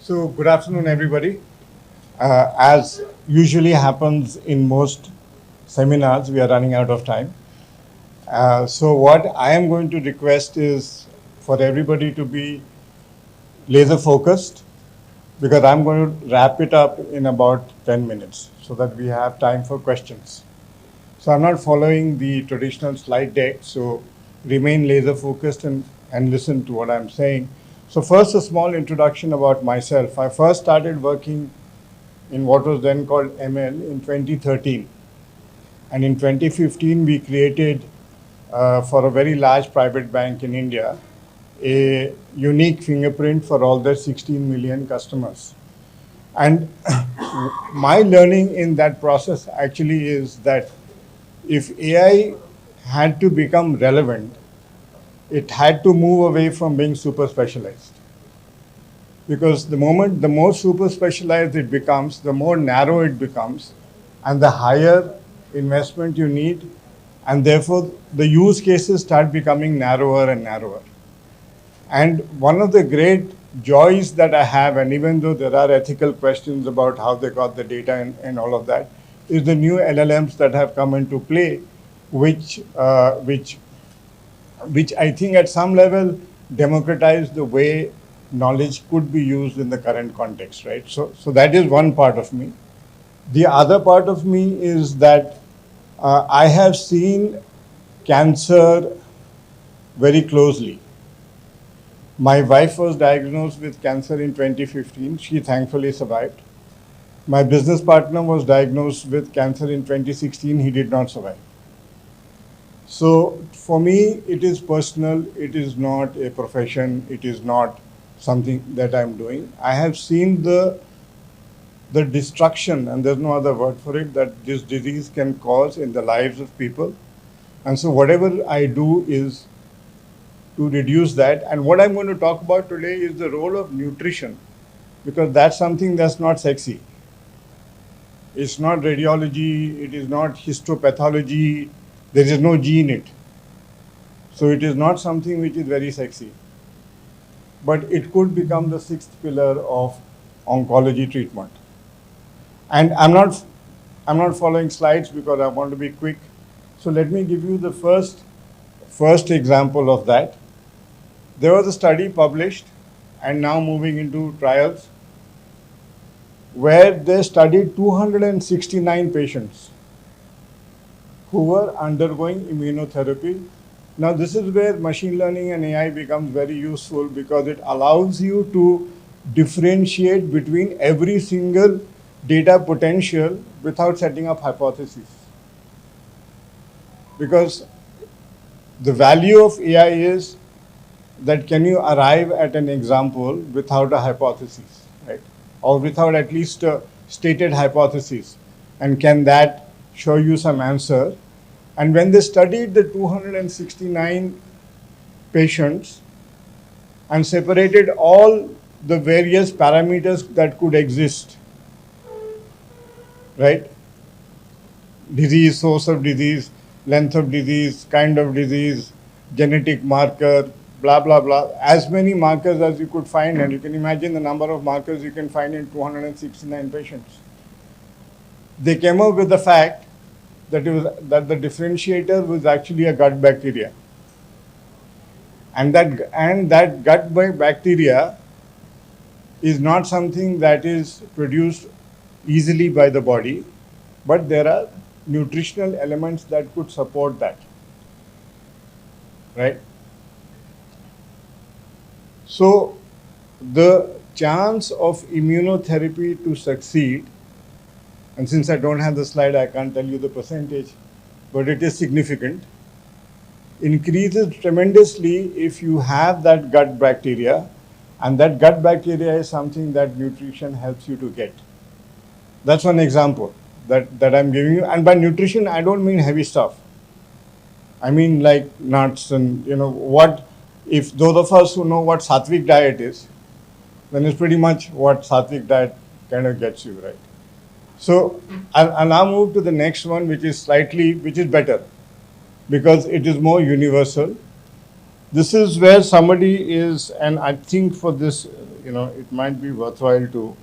So, good afternoon, everybody. As usually happens in most seminars, we are running out of time. So, what I am going to request is for everybody to be laser focused because I'm going to wrap it up in about 10 minutes so that we have time for questions. So, I'm not following the traditional slide deck, so remain laser focused and listen to what I'm saying. So, first, a small introduction about myself. I first started working in what was then called ML in 2013. And in 2015, we created, for a very large private bank in India, a unique fingerprint for all their 16 million customers. And my learning in that process actually is that if AI had to become relevant, it had to move away from being super specialized. Because the more super specialized it becomes, the more narrow it becomes, and the higher investment you need, and therefore the use cases start becoming narrower and narrower. And one of the great joys that I have, and even though there are ethical questions about how they got the data and all of that, is the new LLMs that have come into play, which I think at some level democratize the way knowledge could be used in the current context, right? So that is one part of me. The other part of me is that I have seen cancer very closely. My wife was diagnosed with cancer in 2015. She thankfully survived. My business partner was diagnosed with cancer in 2016. He did not survive. So for me, it is personal. It is not a profession. It is not something that I'm doing. I have seen the destruction, and there's no other word for it, that this disease can cause in the lives of people. And so whatever I do is to reduce that. And what I'm going to talk about today is the role of nutrition, because that's something that's not sexy. It's not radiology. It is not histopathology. There is no G in it. So it is not something which is very sexy. But it could become the sixth pillar of oncology treatment. And I'm not following slides because I want to be quick. So let me give you the first example of that. There was a study published and now moving into trials where they studied 269 patients who were undergoing immunotherapy. Now this is where machine learning and AI becomes very useful because it allows you to differentiate between every single data potential without setting up hypotheses. Because the value of AI is that can you arrive at an example without a hypothesis, right? Or without at least a stated hypothesis. And can that show you some answer? And when they studied the 269 patients and separated all the various parameters that could exist, right? Disease, source of disease, length of disease, kind of disease, genetic marker, blah, blah, blah. As many markers as you could find, and you can imagine the number of markers you can find in 269 patients. They came up with the fact that the differentiator was actually a gut bacteria. And that gut bacteria is not something that is produced easily by the body, but there are nutritional elements that could support that, right? So the chance of immunotherapy to succeed, and since I don't have the slide, I can't tell you the percentage, but it is significant, increases tremendously if you have that gut bacteria, and that gut bacteria is something that nutrition helps you to get. That's one example that I'm giving you. And by nutrition, I don't mean heavy stuff. I mean like nuts and, if those of us who know what satvik diet is, then it's pretty much what satvik diet kind of gets you, right? So I'll now move to the next one, which is better because it is more universal. This is where somebody is, and I think for this, it might be worthwhile to